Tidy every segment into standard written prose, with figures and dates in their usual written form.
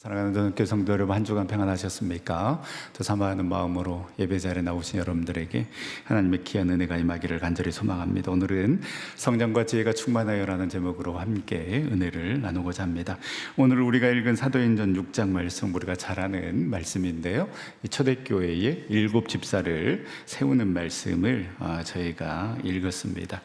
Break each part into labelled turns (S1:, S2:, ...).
S1: 사랑하는 교회 성도 여러분, 한 주간 평안하셨습니까? 또 사모하는 마음으로 예배 자리에 나오신 여러분들에게 하나님의 귀한 은혜가 임하기를 간절히 소망합니다. 오늘은 성령과 지혜가 충만하여라는 제목으로 함께 은혜를 나누고자 합니다. 오늘 우리가 읽은 사도행전 6장 말씀, 우리가 잘 아는 말씀인데요, 이 초대교회의 7 집사를 세우는 말씀을 저희가 읽었습니다.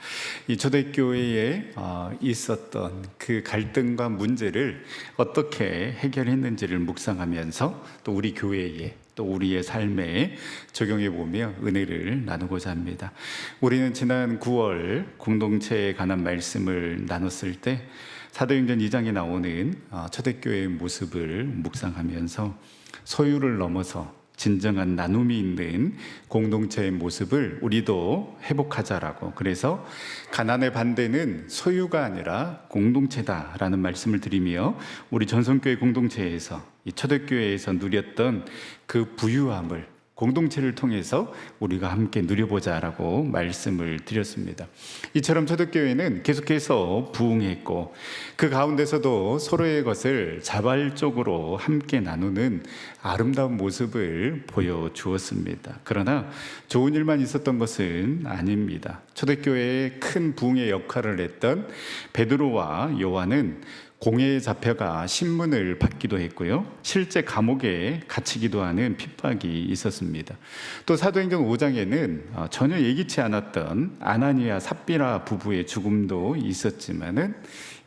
S1: 이 초대교회에 있었던 그 갈등과 문제를 어떻게 해결했는지를 묵상하면서 또 우리 교회에, 또 우리의 삶에 적용해 보며 은혜를 나누고자 합니다. 우리는 지난 9월 공동체에 관한 말씀을 나눴을 때 사도행전 2장에 나오는 초대교회의 모습을 묵상하면서 소유를 넘어서 진정한 나눔이 있는 공동체의 모습을 우리도 회복하자라고, 그래서 가난의 반대는 소유가 아니라 공동체다라는 말씀을 드리며 우리 전성교회 공동체에서, 이 초대교회에서 누렸던 그 부유함을 공동체를 통해서 우리가 함께 누려보자라고 말씀을 드렸습니다. 이처럼 초대교회는 계속해서 부흥했고 그 가운데서도 서로의 것을 자발적으로 함께 나누는 아름다운 모습을 보여주었습니다. 그러나 좋은 일만 있었던 것은 아닙니다. 초대교회의 큰 부흥의 역할을 했던 베드로와 요한은 공회에 잡혀가 신문을 받기도 했고요, 실제 감옥에 갇히기도 하는 핍박이 있었습니다. 또 사도행전 5장에는 전혀 예기치 않았던 아나니아 삽비라 부부의 죽음도 있었지만은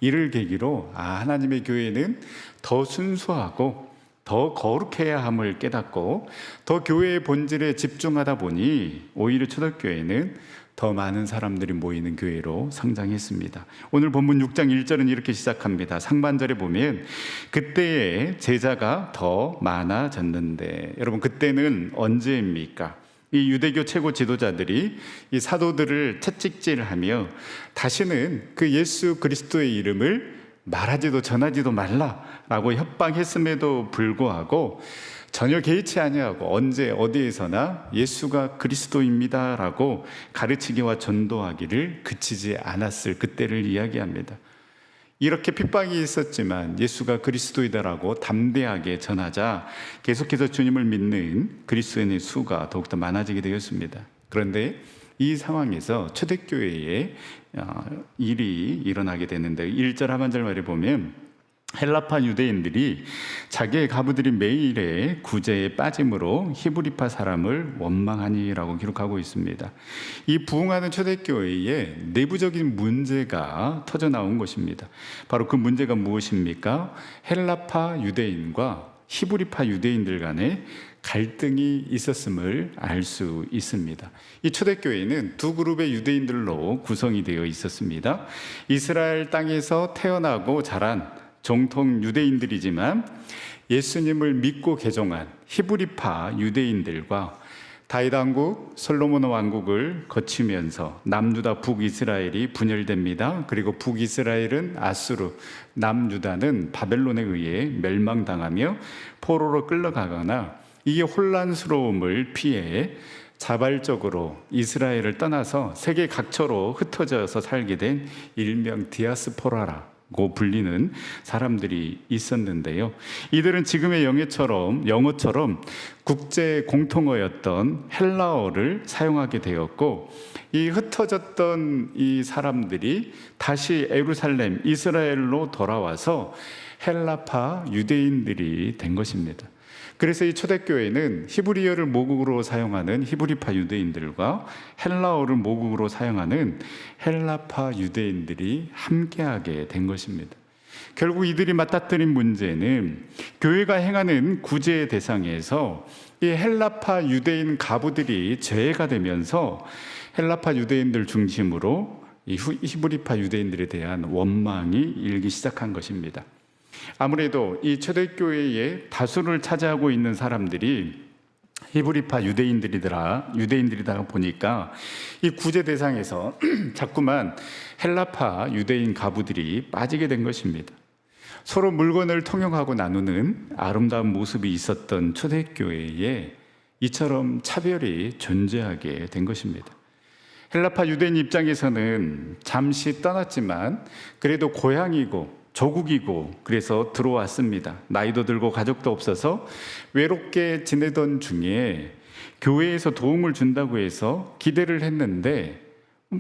S1: 이를 계기로 하나님의 교회는 더 순수하고 더 거룩해야 함을 깨닫고 더 교회의 본질에 집중하다 보니 오히려 초대교회는 더 많은 사람들이 모이는 교회로 성장했습니다. 오늘 본문 6장 1절은 이렇게 시작합니다. 상반절에 보면 그때의 제자가 더 많아졌는데, 여러분 그때는 언제입니까? 이 유대교 최고 지도자들이 이 사도들을 채찍질하며 다시는 그 예수 그리스도의 이름을 말하지도 전하지도 말라라고 협박했음에도 불구하고 전혀 개의치 아니하고 언제 어디에서나 예수가 그리스도입니다라고 가르치기와 전도하기를 그치지 않았을 그때를 이야기합니다. 이렇게 핍박이 있었지만 예수가 그리스도이다라고 담대하게 전하자 계속해서 주님을 믿는 그리스도인의 수가 더욱더 많아지게 되었습니다. 그런데 이 상황에서 초대교회에 일이 일어나게 되는데 1절 하반절 말에 보면 헬라파 유대인들이 자기의 가부들이 매일의 구제에 빠짐으로 히브리파 사람을 원망하니라고 기록하고 있습니다. 이 부흥하는 초대교회에 내부적인 문제가 터져 나온 것입니다. 바로 그 문제가 무엇입니까? 헬라파 유대인과 히브리파 유대인들 간에 갈등이 있었음을 알 수 있습니다. 이 초대교회는 두 그룹의 유대인들로 구성이 되어 있었습니다. 이스라엘 땅에서 태어나고 자란 정통 유대인들이지만 예수님을 믿고 개종한 히브리파 유대인들과 다윗 왕국, 솔로몬 왕국을 거치면서 남유다 북이스라엘이 분열됩니다. 그리고 북이스라엘은 아수르, 남유다는 바벨론에 의해 멸망당하며 포로로 끌려가거나 이 혼란스러움을 피해 자발적으로 이스라엘을 떠나서 세계 각처로 흩어져서 살게 된 일명 디아스포라라 고 불리는 사람들이 있었는데요, 이들은 지금의 영어처럼 국제 공통어였던 헬라어를 사용하게 되었고, 이 흩어졌던 이 사람들이 다시 예루살렘, 이스라엘로 돌아와서 헬라파 유대인들이 된 것입니다. 그래서 이 초대교회는 히브리어를 모국으로 사용하는 히브리파 유대인들과 헬라어를 모국으로 사용하는 헬라파 유대인들이 함께하게 된 것입니다. 결국 이들이 맞닥뜨린 문제는 교회가 행하는 구제의 대상에서 이 헬라파 유대인 가부들이 죄가 되면서 헬라파 유대인들 중심으로 이 히브리파 유대인들에 대한 원망이 일기 시작한 것입니다. 아무래도 이 초대교회의 다수를 차지하고 있는 사람들이 히브리파 유대인들이다 보니까 이 구제 대상에서 자꾸만 헬라파 유대인 가부들이 빠지게 된 것입니다. 서로 물건을 통용하고 나누는 아름다운 모습이 있었던 초대교회에 이처럼 차별이 존재하게 된 것입니다. 헬라파 유대인 입장에서는 잠시 떠났지만 그래도 고향이고 조국이고 그래서 들어왔습니다. 나이도 들고 가족도 없어서 외롭게 지내던 중에 교회에서 도움을 준다고 해서 기대를 했는데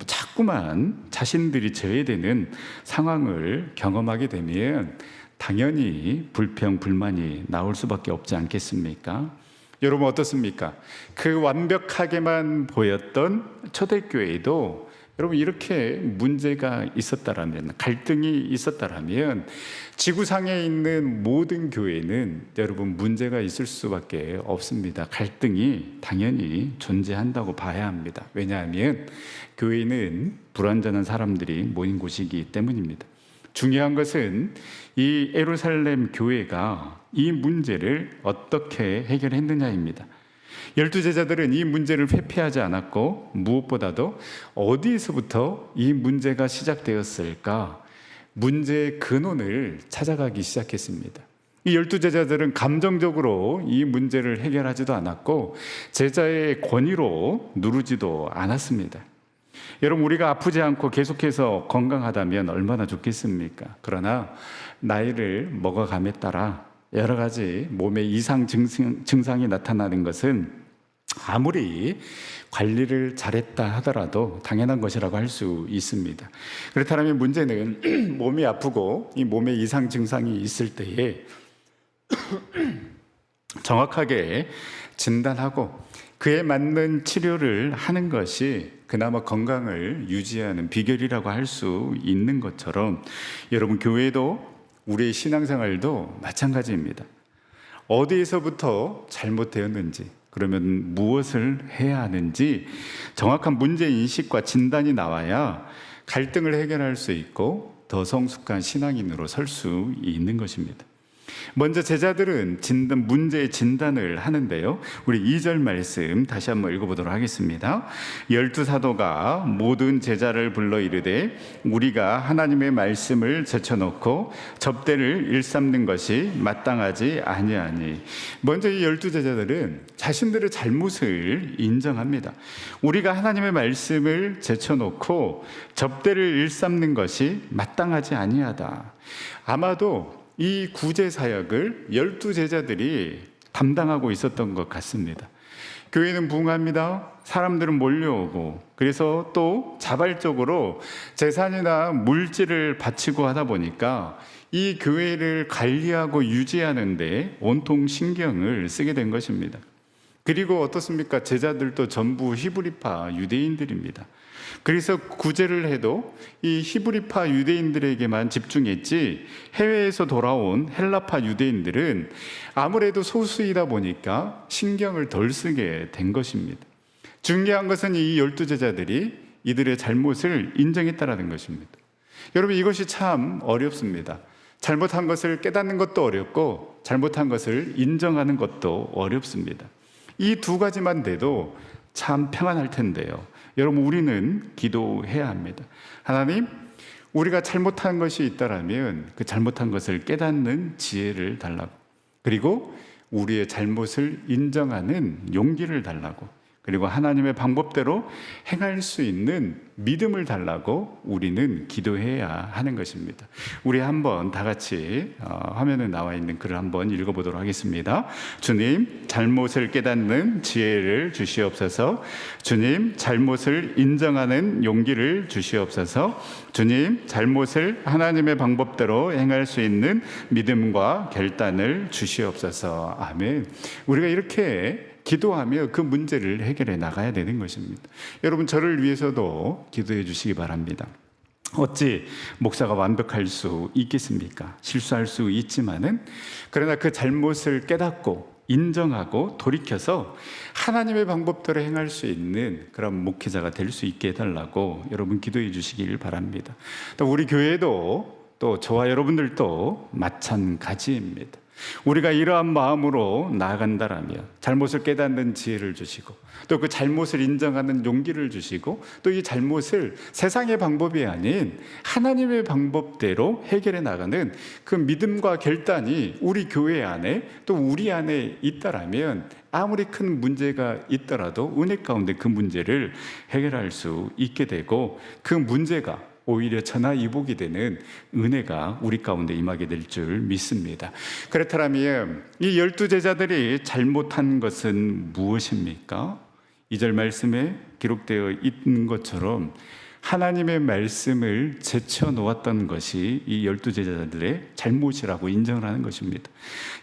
S1: 자꾸만 자신들이 제외되는 상황을 경험하게 되면 당연히 불평, 불만이 나올 수밖에 없지 않겠습니까? 여러분 어떻습니까? 그 완벽하게만 보였던 초대교회도 여러분 이렇게 문제가 있었다라면, 갈등이 있었다라면 지구상에 있는 모든 교회는 여러분 문제가 있을 수밖에 없습니다. 갈등이 당연히 존재한다고 봐야 합니다. 왜냐하면 교회는 불완전한 사람들이 모인 곳이기 때문입니다. 중요한 것은 이 예루살렘 교회가 이 문제를 어떻게 해결했느냐입니다. 12제자들은 이 문제를 회피하지 않았고 무엇보다도 어디에서부터 이 문제가 시작되었을까? 문제의 근원을 찾아가기 시작했습니다. 이 12제자들은 감정적으로 이 문제를 해결하지도 않았고 제자의 권위로 누르지도 않았습니다. 여러분 우리가 아프지 않고 계속해서 건강하다면 얼마나 좋겠습니까? 그러나 나이를 먹어감에 따라 여러 가지 몸의 이상 증상이 나타나는 것은 아무리 관리를 잘했다 하더라도 당연한 것이라고 할 수 있습니다. 그렇다면 문제는 몸이 아프고 이 몸에 이상 증상이 있을 때에 정확하게 진단하고 그에 맞는 치료를 하는 것이 그나마 건강을 유지하는 비결이라고 할 수 있는 것처럼 여러분 교회도 우리의 신앙생활도 마찬가지입니다. 어디에서부터 잘못되었는지, 그러면 무엇을 해야 하는지 정확한 문제인식과 진단이 나와야 갈등을 해결할 수 있고 더 성숙한 신앙인으로 설 수 있는 것입니다. 먼저 제자들은 문제의 진단을 하는데요. 우리 2절 말씀 다시 한번 읽어보도록 하겠습니다. 12사도가 모든 제자를 불러 이르되 우리가 하나님의 말씀을 제쳐놓고 접대를 일삼는 것이 마땅하지 아니하니. 먼저 이 12제자들은 자신들의 잘못을 인정합니다. 우리가 하나님의 말씀을 제쳐놓고 접대를 일삼는 것이 마땅하지 아니하다. 아마도 이 구제 사역을 12제자들이 담당하고 있었던 것 같습니다. 교회는 부흥합니다. 사람들은 몰려오고 그래서 또 자발적으로 재산이나 물질을 바치고 하다 보니까 이 교회를 관리하고 유지하는데 온통 신경을 쓰게 된 것입니다. 그리고 어떻습니까? 제자들도 전부 히브리파 유대인들입니다. 그래서 구제를 해도 이 히브리파 유대인들에게만 집중했지 해외에서 돌아온 헬라파 유대인들은 아무래도 소수이다 보니까 신경을 덜 쓰게 된 것입니다. 중요한 것은 이 12제자들이 이들의 잘못을 인정했다는 것입니다. 여러분 이것이 참 어렵습니다. 잘못한 것을 깨닫는 것도 어렵고 잘못한 것을 인정하는 것도 어렵습니다. 이 두 가지만 돼도 참 평안할 텐데요. 여러분 우리는 기도해야 합니다. 하나님, 우리가 잘못한 것이 있다라면 그 잘못한 것을 깨닫는 지혜를 달라고, 그리고 우리의 잘못을 인정하는 용기를 달라고, 그리고 하나님의 방법대로 행할 수 있는 믿음을 달라고 우리는 기도해야 하는 것입니다. 우리 한번 다 같이 화면에 나와 있는 글을 한번 읽어보도록 하겠습니다. 주님, 잘못을 깨닫는 지혜를 주시옵소서. 주님, 잘못을 인정하는 용기를 주시옵소서. 주님, 잘못을 하나님의 방법대로 행할 수 있는 믿음과 결단을 주시옵소서. 아멘. 우리가 이렇게 기도하며 그 문제를 해결해 나가야 되는 것입니다. 여러분 저를 위해서도 기도해 주시기 바랍니다. 어찌 목사가 완벽할 수 있겠습니까? 실수할 수 있지만은 그러나 그 잘못을 깨닫고 인정하고 돌이켜서 하나님의 방법대로 행할 수 있는 그런 목회자가 될 수 있게 해달라고 여러분 기도해 주시길 바랍니다. 또 우리 교회도 또 저와 여러분들도 마찬가지입니다. 우리가 이러한 마음으로 나아간다라면 잘못을 깨닫는 지혜를 주시고 또 그 잘못을 인정하는 용기를 주시고 또 이 잘못을 세상의 방법이 아닌 하나님의 방법대로 해결해 나가는 그 믿음과 결단이 우리 교회 안에 또 우리 안에 있다라면 아무리 큰 문제가 있더라도 은혜 가운데 그 문제를 해결할 수 있게 되고 그 문제가 오히려 천하이복이 되는 은혜가 우리 가운데 임하게 될 줄 믿습니다. 그렇다면 이 12제자들이 잘못한 것은 무엇입니까? 2절 말씀에 기록되어 있는 것처럼 하나님의 말씀을 제쳐놓았던 것이 이 12제자들의 잘못이라고 인정을 하는 것입니다.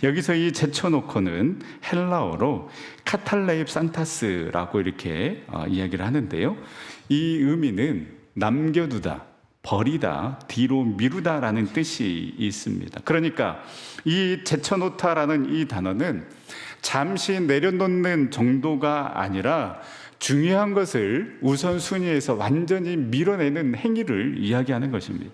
S1: 여기서 이 제쳐놓고는 헬라어로 카탈레입 산타스라고 이렇게 이야기를 하는데요. 이 의미는 남겨두다, 버리다, 뒤로 미루다라는 뜻이 있습니다. 그러니까 이 제쳐놓다라는 이 단어는 잠시 내려놓는 정도가 아니라 중요한 것을 우선순위에서 완전히 밀어내는 행위를 이야기하는 것입니다.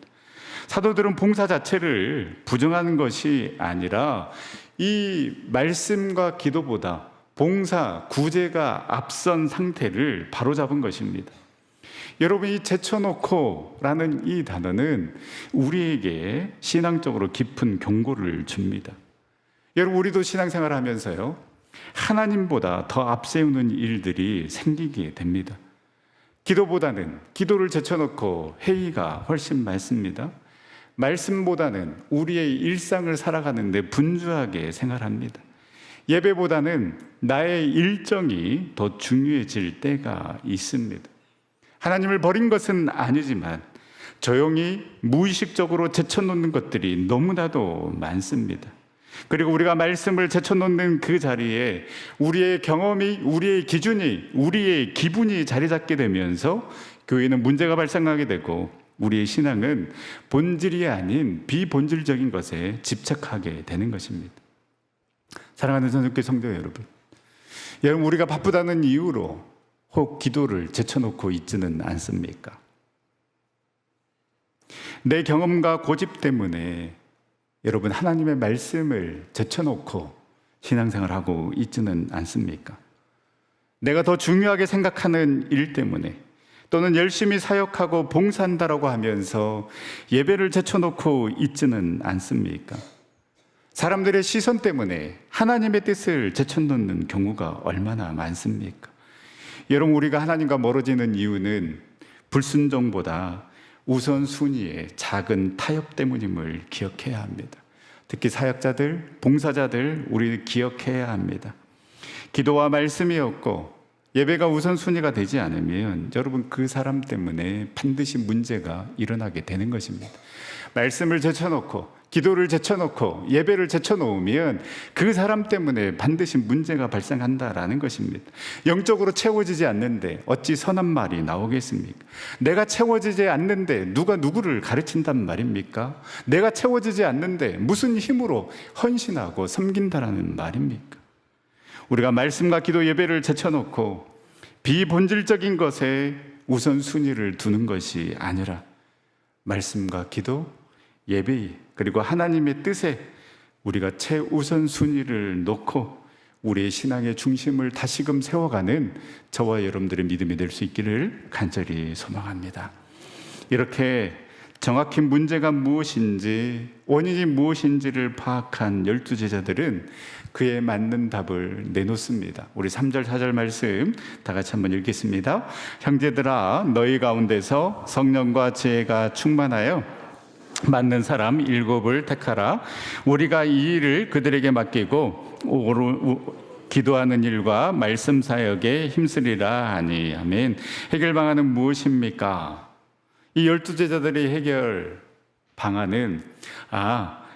S1: 사도들은 봉사 자체를 부정하는 것이 아니라 이 말씀과 기도보다 봉사, 구제가 앞선 상태를 바로잡은 것입니다. 여러분, 이 제쳐놓고라는 이 단어는 우리에게 신앙적으로 깊은 경고를 줍니다. 여러분, 우리도 신앙생활 하면서요, 하나님보다 더 앞세우는 일들이 생기게 됩니다. 기도보다는 기도를 제쳐놓고 회의가 훨씬 많습니다. 말씀보다는 우리의 일상을 살아가는데 분주하게 생활합니다. 예배보다는 나의 일정이 더 중요해질 때가 있습니다. 하나님을 버린 것은 아니지만 조용히 무의식적으로 제쳐놓는 것들이 너무나도 많습니다. 그리고 우리가 말씀을 제쳐놓는 그 자리에 우리의 경험이, 우리의 기준이, 우리의 기분이 자리 잡게 되면서 교회는 문제가 발생하게 되고 우리의 신앙은 본질이 아닌 비본질적인 것에 집착하게 되는 것입니다. 사랑하는 선생님께 성도 여러분, 우리가 바쁘다는 이유로 혹 기도를 제쳐놓고 있지는 않습니까? 내 경험과 고집 때문에 여러분, 하나님의 말씀을 제쳐놓고 신앙생활하고 있지는 않습니까? 내가 더 중요하게 생각하는 일 때문에 또는 열심히 사역하고 봉사한다라고 하면서 예배를 제쳐놓고 있지는 않습니까? 사람들의 시선 때문에 하나님의 뜻을 제쳐놓는 경우가 얼마나 많습니까? 여러분, 우리가 하나님과 멀어지는 이유는 불순종보다 우선순위의 작은 타협 때문임을 기억해야 합니다. 특히 사역자들, 봉사자들 우리 기억해야 합니다. 기도와 말씀이었고 예배가 우선순위가 되지 않으면 여러분, 그 사람 때문에 반드시 문제가 일어나게 되는 것입니다. 말씀을 제쳐놓고 기도를 제쳐놓고 예배를 제쳐놓으면 그 사람 때문에 반드시 문제가 발생한다라는 것입니다. 영적으로 채워지지 않는데 어찌 선한 말이 나오겠습니까? 내가 채워지지 않는데 누가 누구를 가르친단 말입니까? 내가 채워지지 않는데 무슨 힘으로 헌신하고 섬긴다라는 말입니까? 우리가 말씀과 기도 예배를 제쳐놓고 비본질적인 것에 우선순위를 두는 것이 아니라 말씀과 기도, 예배, 그리고 하나님의 뜻에 우리가 최우선순위를 놓고 우리의 신앙의 중심을 다시금 세워가는 저와 여러분들의 믿음이 될 수 있기를 간절히 소망합니다. 이렇게 정확히 문제가 무엇인지, 원인이 무엇인지를 파악한 12제자들은 그에 맞는 답을 내놓습니다. 우리 3절, 4절 말씀 다 같이 한번 읽겠습니다. 형제들아, 너희 가운데서 성령과 지혜가 충만하여 맞는 사람 7을 택하라. 우리가 이 일을 그들에게 맡기고 기도하는 일과 말씀 사역에 힘쓰리라 하니. 아멘. 해결 방안은 무엇입니까? 이 12제자들의 해결 방안은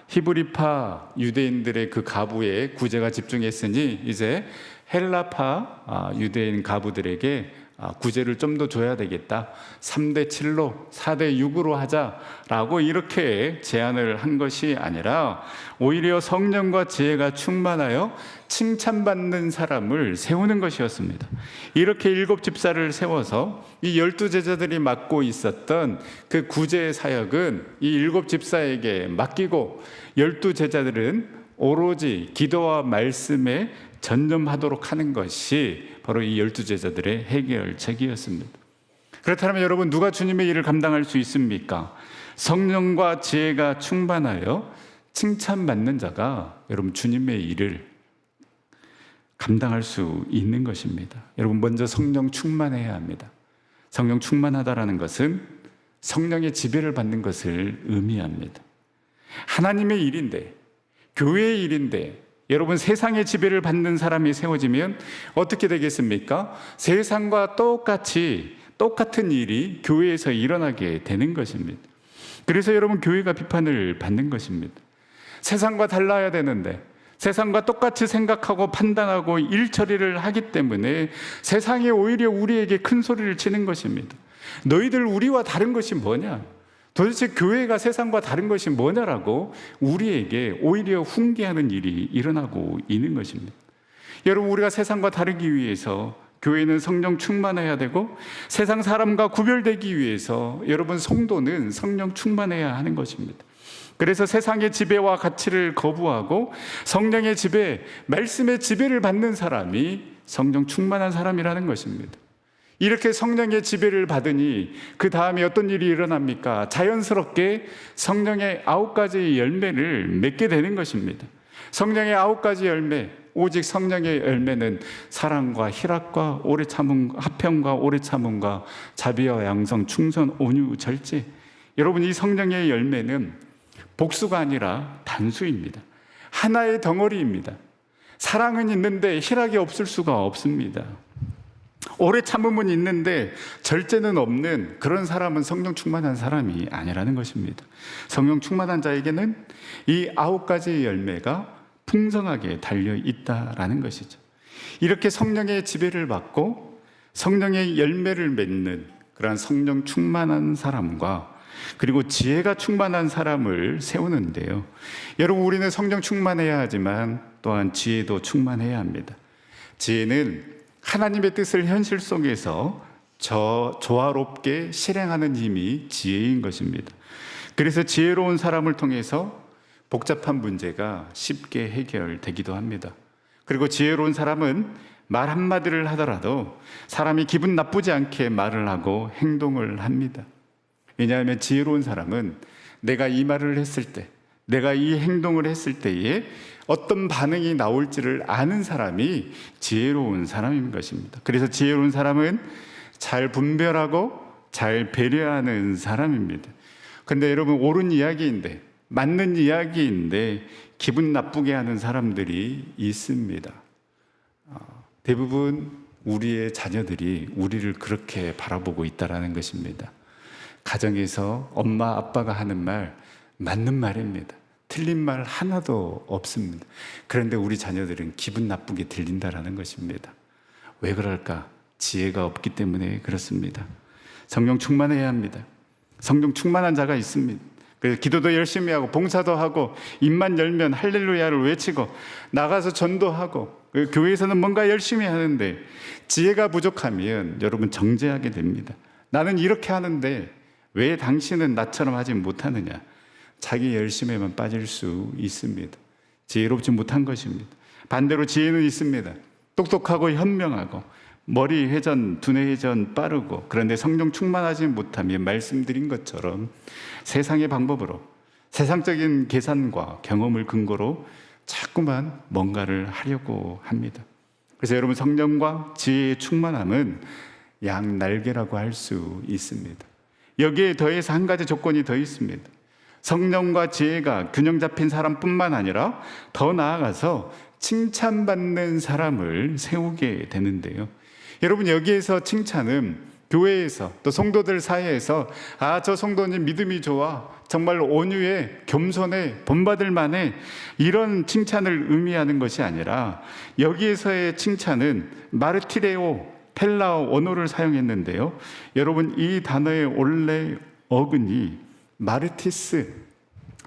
S1: 히브리파 유대인들의 그 가부에 구제가 집중했으니 이제 헬라파 유대인 가부들에게 구제를 좀 더 줘야 되겠다. 3대 7로 4대 6으로 하자라고 이렇게 제안을 한 것이 아니라 오히려 성령과 지혜가 충만하여 칭찬받는 사람을 세우는 것이었습니다. 이렇게 7집사를 세워서 이 12제자들이 맡고 있었던 그 구제 사역은 이 7집사에게 맡기고 12제자들은 오로지 기도와 말씀에 전념하도록 하는 것이 바로 이 12제자들의 해결책이었습니다. 그렇다면 여러분, 누가 주님의 일을 감당할 수 있습니까? 성령과 지혜가 충만하여 칭찬받는 자가 여러분 주님의 일을 감당할 수 있는 것입니다. 여러분, 먼저 성령 충만해야 합니다. 성령 충만하다라는 것은 성령의 지배를 받는 것을 의미합니다. 하나님의 일인데, 교회의 일인데, 여러분 세상의 지배를 받는 사람이 세워지면 어떻게 되겠습니까? 세상과 똑같은 일이 교회에서 일어나게 되는 것입니다. 그래서 여러분 교회가 비판을 받는 것입니다. 세상과 달라야 되는데, 세상과 똑같이 생각하고 판단하고 일 처리를 하기 때문에 세상이 오히려 우리에게 큰 소리를 치는 것입니다. 너희들 우리와 다른 것이 뭐냐? 도대체 교회가 세상과 다른 것이 뭐냐라고 우리에게 오히려 훈계하는 일이 일어나고 있는 것입니다. 여러분, 우리가 세상과 다르기 위해서 교회는 성령 충만해야 되고, 세상 사람과 구별되기 위해서 여러분 성도는 성령 충만해야 하는 것입니다. 그래서 세상의 지배와 가치를 거부하고 성령의 지배, 말씀의 지배를 받는 사람이 성령 충만한 사람이라는 것입니다. 이렇게 성령의 지배를 받으니 그 다음에 어떤 일이 일어납니까? 자연스럽게 성령의 9가지의 열매를 맺게 되는 것입니다. 성령의 9가지 열매, 오직 성령의 열매는 사랑과 희락과 오래 참음, 화평과 오래 참음과 자비와 양성, 충성, 온유, 절제. 여러분, 이 성령의 열매는 복수가 아니라 단수입니다. 하나의 덩어리입니다. 사랑은 있는데 희락이 없을 수가 없습니다. 오래 참음은 있는데 절제는 없는 그런 사람은 성령 충만한 사람이 아니라는 것입니다. 성령 충만한 자에게는 이 9가지의 열매가 풍성하게 달려 있다라는 것이죠. 이렇게 성령의 지배를 받고 성령의 열매를 맺는 그러한 성령 충만한 사람과 그리고 지혜가 충만한 사람을 세우는데요. 여러분, 우리는 성령 충만해야 하지만 또한 지혜도 충만해야 합니다. 지혜는 하나님의 뜻을 현실 속에서 조화롭게 실행하는 힘이 지혜인 것입니다. 그래서 지혜로운 사람을 통해서 복잡한 문제가 쉽게 해결되기도 합니다. 그리고 지혜로운 사람은 말 한마디를 하더라도 사람이 기분 나쁘지 않게 말을 하고 행동을 합니다. 왜냐하면 지혜로운 사람은 내가 이 말을 했을 때, 내가 이 행동을 했을 때에 어떤 반응이 나올지를 아는 사람이 지혜로운 사람인 것입니다. 그래서 지혜로운 사람은 잘 분별하고 잘 배려하는 사람입니다. 그런데 여러분, 옳은 이야기인데, 맞는 이야기인데 기분 나쁘게 하는 사람들이 있습니다. 대부분 우리의 자녀들이 우리를 그렇게 바라보고 있다는 것입니다. 가정에서 엄마 아빠가 하는 말 맞는 말입니다. 틀린 말 하나도 없습니다. 그런데 우리 자녀들은 기분 나쁘게 들린다는 것입니다. 왜 그럴까? 지혜가 없기 때문에 그렇습니다. 성령 충만해야 합니다. 성령 충만한 자가 있습니다. 그래서 기도도 열심히 하고 봉사도 하고 입만 열면 할렐루야를 외치고 나가서 전도하고 교회에서는 뭔가 열심히 하는데 지혜가 부족하면 여러분 정죄하게 됩니다. 나는 이렇게 하는데 왜 당신은 나처럼 하지 못하느냐? 자기 열심에만 빠질 수 있습니다. 지혜롭지 못한 것입니다. 반대로 지혜는 있습니다. 똑똑하고 현명하고 머리 회전, 두뇌 회전 빠르고, 그런데 성령 충만하지 못하면 말씀드린 것처럼 세상의 방법으로 세상적인 계산과 경험을 근거로 자꾸만 뭔가를 하려고 합니다. 그래서 여러분, 성령과 지혜의 충만함은 양 날개라고 할 수 있습니다. 여기에 더해서 한 가지 조건이 더 있습니다. 성령과 지혜가 균형 잡힌 사람뿐만 아니라 더 나아가서 칭찬받는 사람을 세우게 되는데요. 여러분, 여기에서 칭찬은 교회에서 또 성도들 사이에서 저 성도님 믿음이 좋아, 정말 온유해, 겸손해, 본받을 만해, 이런 칭찬을 의미하는 것이 아니라 여기에서의 칭찬은 마르티레오, 펠라오 언어를 사용했는데요. 여러분, 이 단어의 원래 어근이 마르티스,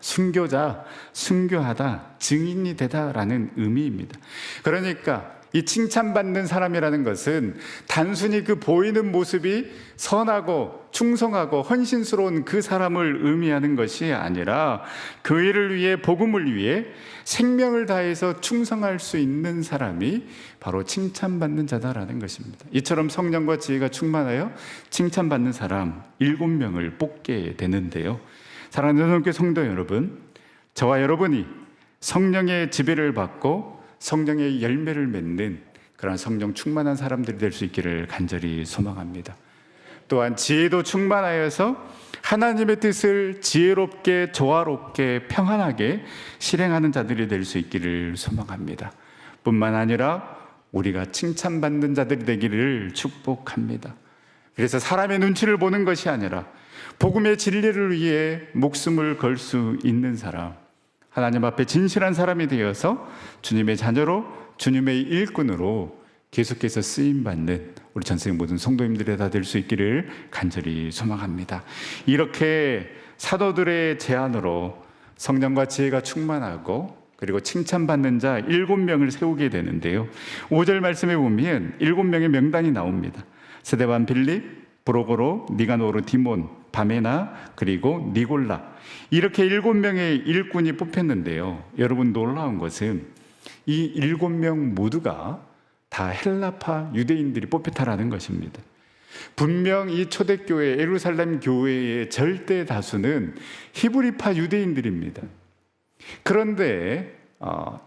S1: 순교자, 순교하다, 증인이 되다라는 의미입니다. 그러니까 이 칭찬받는 사람이라는 것은 단순히 그 보이는 모습이 선하고 충성하고 헌신스러운 그 사람을 의미하는 것이 아니라 교회를 위해, 복음을 위해 생명을 다해서 충성할 수 있는 사람이 바로 칭찬받는 자다라는 것입니다. 이처럼 성령과 지혜가 충만하여 칭찬받는 사람 7명을 뽑게 되는데요. 사랑하는 성도님께 성도 여러분, 저와 여러분이 성령의 지배를 받고 성령의 열매를 맺는 그런 성령 충만한 사람들이 될 수 있기를 간절히 소망합니다. 또한 지혜도 충만하여서 하나님의 뜻을 지혜롭게, 조화롭게, 평안하게 실행하는 자들이 될 수 있기를 소망합니다. 뿐만 아니라 우리가 칭찬받는 자들이 되기를 축복합니다. 그래서 사람의 눈치를 보는 것이 아니라 복음의 진리를 위해 목숨을 걸 수 있는 사람, 하나님 앞에 진실한 사람이 되어서 주님의 자녀로, 주님의 일꾼으로 계속해서 쓰임받는 우리 전세의 모든 성도님들이 다 될 수 있기를 간절히 소망합니다. 이렇게 사도들의 제안으로 성령과 지혜가 충만하고 그리고 칭찬받는 자 7명을 세우게 되는데요, 5절 말씀에 보면 7명의 명단이 나옵니다. 스데반, 빌립, 브로고로, 니가노르, 디몬, 바메나, 그리고 니골라, 이렇게 7명의 일꾼이 뽑혔는데요, 여러분 놀라운 것은 이 7명 모두가 다 헬라파 유대인들이 뽑혔다라는 것입니다. 분명 이 초대교회 예루살렘 교회의 절대 다수는 히브리파 유대인들입니다. 그런데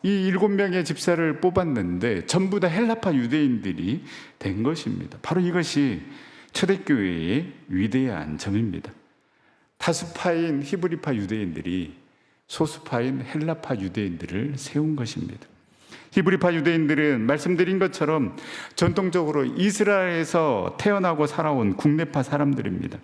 S1: 이 7명의 집사를 뽑았는데 전부 다 헬라파 유대인들이 된 것입니다. 바로 이것이 초대교회의 위대한 점입니다. 다수파인 히브리파 유대인들이 소수파인 헬라파 유대인들을 세운 것입니다. 히브리파 유대인들은 말씀드린 것처럼 전통적으로 이스라엘에서 태어나고 살아온 국내파 사람들입니다.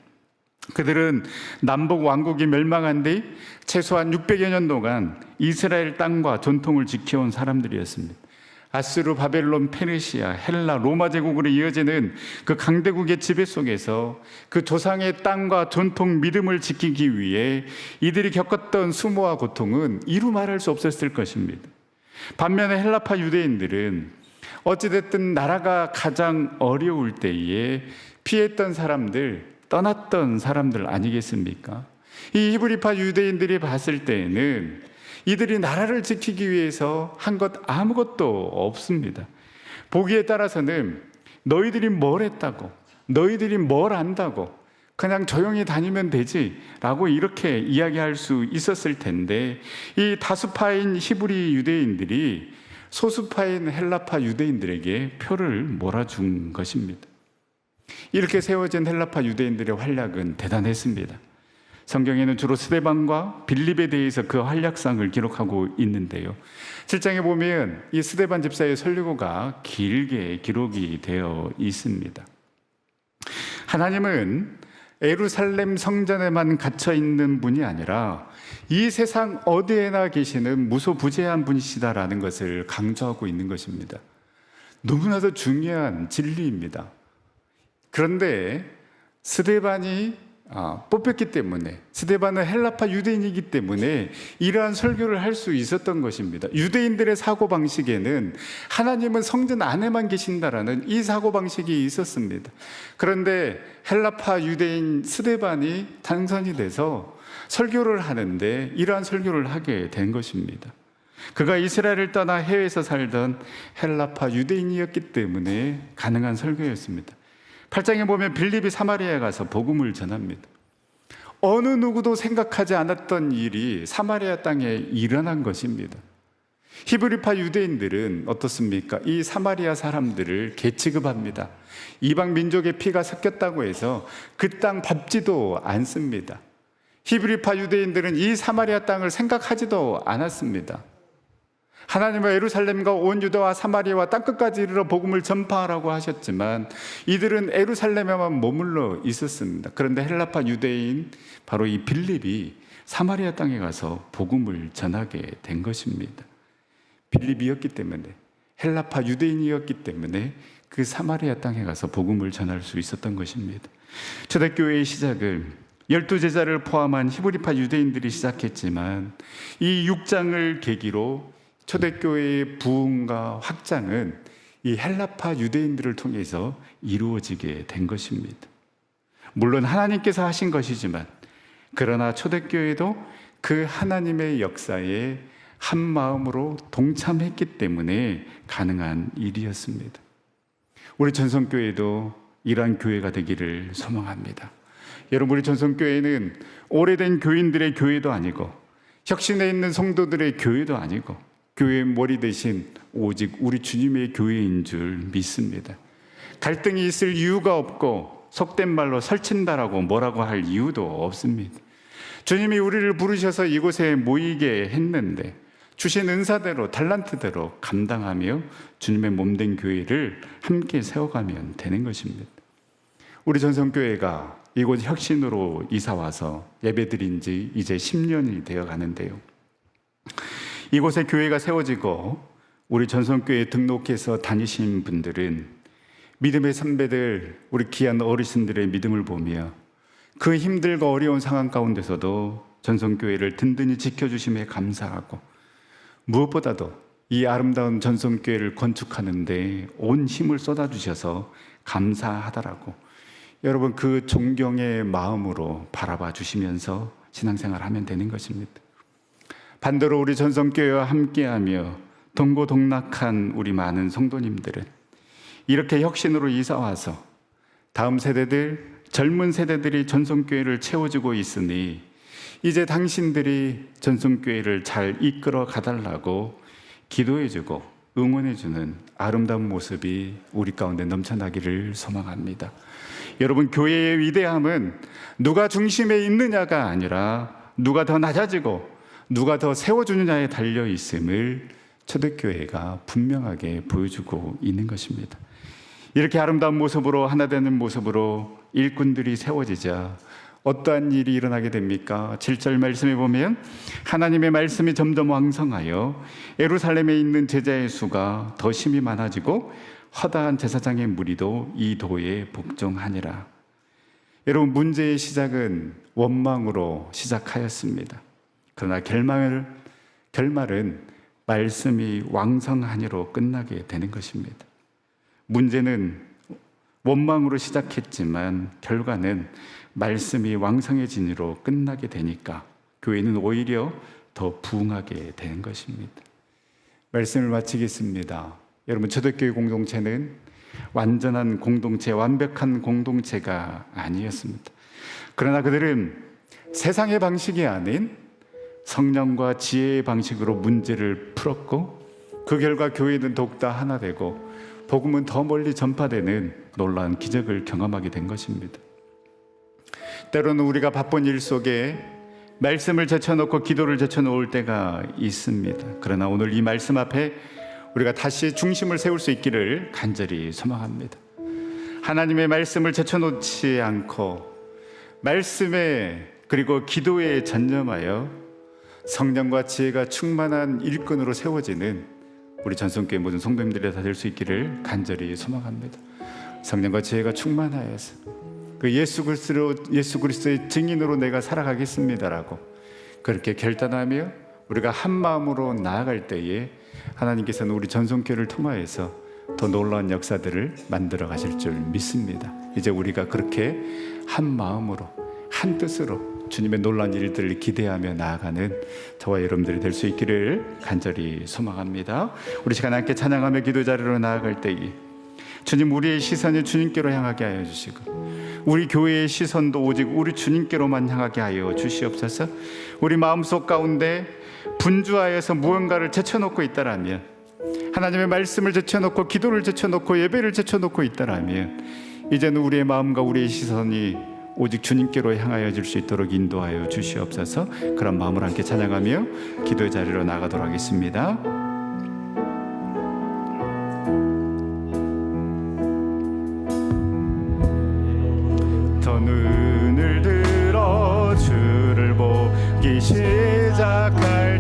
S1: 그들은 남북 왕국이 멸망한 뒤 최소한 600여 년 동안 이스라엘 땅과 전통을 지켜온 사람들이었습니다. 아수르, 바벨론, 페르시아, 헬라, 로마 제국으로 이어지는 그 강대국의 지배 속에서 그 조상의 땅과 전통, 믿음을 지키기 위해 이들이 겪었던 수모와 고통은 이루 말할 수 없었을 것입니다. 반면에 헬라파 유대인들은 어찌됐든 나라가 가장 어려울 때에 피했던 사람들, 떠났던 사람들 아니겠습니까? 이 히브리파 유대인들이 봤을 때에는 이들이 나라를 지키기 위해서 한 것 아무것도 없습니다. 보기에 따라서는 너희들이 뭘 했다고, 너희들이 뭘 안다고, 그냥 조용히 다니면 되지 라고 이렇게 이야기할 수 있었을 텐데, 이 다수파인 히브리 유대인들이 소수파인 헬라파 유대인들에게 표를 몰아준 것입니다. 이렇게 세워진 헬라파 유대인들의 활약은 대단했습니다. 성경에는 주로 스데반과 빌립에 대해서 그 활약상을 기록하고 있는데요, 7장에 보면 이 스데반 집사의 설교가 길게 기록이 되어 있습니다. 하나님은 예루살렘 성전에만 갇혀 있는 분이 아니라 이 세상 어디에나 계시는 무소부재한 분이시다라는 것을 강조하고 있는 것입니다. 너무나도 중요한 진리입니다. 그런데 스데반이 뽑혔기 때문에, 스데반은 헬라파 유대인이기 때문에 이러한 설교를 할 수 있었던 것입니다. 유대인들의 사고방식에는 하나님은 성전 안에만 계신다라는 이 사고방식이 있었습니다. 그런데 헬라파 유대인 스데반이 당선이 돼서 설교를 하는데 이러한 설교를 하게 된 것입니다. 그가 이스라엘을 떠나 해외에서 살던 헬라파 유대인이었기 때문에 가능한 설교였습니다. 8장에 보면 빌립이 사마리아에 가서 복음을 전합니다. 어느 누구도 생각하지 않았던 일이 사마리아 땅에 일어난 것입니다. 히브리파 유대인들은 어떻습니까? 이 사마리아 사람들을 개취급합니다. 이방 민족의 피가 섞였다고 해서 그 땅 밟지도 않습니다. 히브리파 유대인들은 이 사마리아 땅을 생각하지도 않았습니다. 하나님은 예루살렘과 온 유다와 사마리아와 땅끝까지 이르러 복음을 전파하라고 하셨지만 이들은 예루살렘에만 머물러 있었습니다. 그런데 헬라파 유대인 바로 이 빌립이 사마리아 땅에 가서 복음을 전하게 된 것입니다. 빌립이었기 때문에, 헬라파 유대인이었기 때문에 그 사마리아 땅에 가서 복음을 전할 수 있었던 것입니다. 초대교회의 시작을 12제자를 포함한 히브리파 유대인들이 시작했지만 이 6장을 계기로 초대교회의 부흥과 확장은 이 헬라파 유대인들을 통해서 이루어지게 된 것입니다. 물론 하나님께서 하신 것이지만, 그러나 초대교회도 그 하나님의 역사에 한 마음으로 동참했기 때문에 가능한 일이었습니다. 우리 전성교회도 이러한 교회가 되기를 소망합니다. 여러분, 우리 전성교회는 오래된 교인들의 교회도 아니고 혁신에 있는 성도들의 교회도 아니고 교회의 머리 대신 오직 우리 주님의 교회인 줄 믿습니다. 갈등이 있을 이유가 없고 속된 말로 설친다라고 뭐라고 할 이유도 없습니다. 주님이 우리를 부르셔서 이곳에 모이게 했는데 주신 은사대로 달란트대로 감당하며 주님의 몸된 교회를 함께 세워가면 되는 것입니다. 우리 전성교회가 이곳 혁신으로 이사와서 예배드린 지 이제 10년이 되어 가는데요, 이곳에 교회가 세워지고 우리 전성교회에 등록해서 다니신 분들은 믿음의 선배들, 우리 귀한 어르신들의 믿음을 보며 그 힘들고 어려운 상황 가운데서도 전성교회를 든든히 지켜주심에 감사하고, 무엇보다도 이 아름다운 전성교회를 건축하는 데 온 힘을 쏟아주셔서 감사하다라고 여러분 그 존경의 마음으로 바라봐 주시면서 신앙생활을 하면 되는 것입니다. 반대로 우리 전성교회와 함께하며 동고동락한 우리 많은 성도님들은 이렇게 혁신으로 이사와서 다음 세대들, 젊은 세대들이 전성교회를 채워주고 있으니 이제 당신들이 전성교회를 잘 이끌어 가달라고 기도해주고 응원해주는 아름다운 모습이 우리 가운데 넘쳐나기를 소망합니다. 여러분, 교회의 위대함은 누가 중심에 있느냐가 아니라 누가 더 낮아지고 누가 더 세워주느냐에 달려 있음을 초대교회가 분명하게 보여주고 있는 것입니다. 이렇게 아름다운 모습으로, 하나 되는 모습으로 일꾼들이 세워지자 어떠한 일이 일어나게 됩니까? 7절 말씀에 보면 하나님의 말씀이 점점 왕성하여 예루살렘에 있는 제자의 수가 더 심히 많아지고 허다한 제사장의 무리도 이 도에 복종하니라. 여러분, 문제의 시작은 원망으로 시작하였습니다. 그러나 결말은 말씀이 왕성하니로 끝나게 되는 것입니다. 문제는 원망으로 시작했지만 결과는 말씀이 왕성해지니로 끝나게 되니까 교회는 오히려 더 부흥하게 되는 것입니다. 말씀을 마치겠습니다. 여러분, 초대교회 공동체는 완전한 공동체, 완벽한 공동체가 아니었습니다. 그러나 그들은 세상의 방식이 아닌 성령과 지혜의 방식으로 문제를 풀었고, 그 결과 교회는 더욱더 하나 되고 복음은 더 멀리 전파되는 놀라운 기적을 경험하게 된 것입니다. 때로는 우리가 바쁜 일 속에 말씀을 제쳐놓고 기도를 제쳐놓을 때가 있습니다. 그러나 오늘 이 말씀 앞에 우리가 다시 중심을 세울 수 있기를 간절히 소망합니다. 하나님의 말씀을 제쳐놓지 않고 말씀에 그리고 기도에 전념하여 성령과 지혜가 충만한 일꾼으로 세워지는 우리 전성교회 모든 성도님들이 다 될 수 있기를 간절히 소망합니다. 성령과 지혜가 충만하여서 그 예수 그리스도의 증인으로 내가 살아가겠습니다라고 그렇게 결단하며 우리가 한 마음으로 나아갈 때에 하나님께서는 우리 전성교회를 통하여서 더 놀라운 역사들을 만들어 가실 줄 믿습니다. 이제 우리가 그렇게 한 마음으로 한 뜻으로 주님의 놀라운 일들을 기대하며 나아가는 저와 여러분들이 될 수 있기를 간절히 소망합니다. 우리 시간 함께 찬양하며 기도 자리로 나아갈 때에 주님, 우리의 시선이 주님께로 향하게 하여 주시고 우리 교회의 시선도 오직 우리 주님께로만 향하게 하여 주시옵소서. 우리 마음속 가운데 분주하여서 무언가를 제쳐놓고 있다라면, 하나님의 말씀을 제쳐놓고 기도를 제쳐놓고 예배를 제쳐놓고 있다라면 이제는 우리의 마음과 우리의 시선이 오직 주님께로 향하여 줄 수 있도록 인도하여 주시옵소서. 그런 마음으로 함께 찬양하며 기도의 자리로 나가도록 하겠습니다.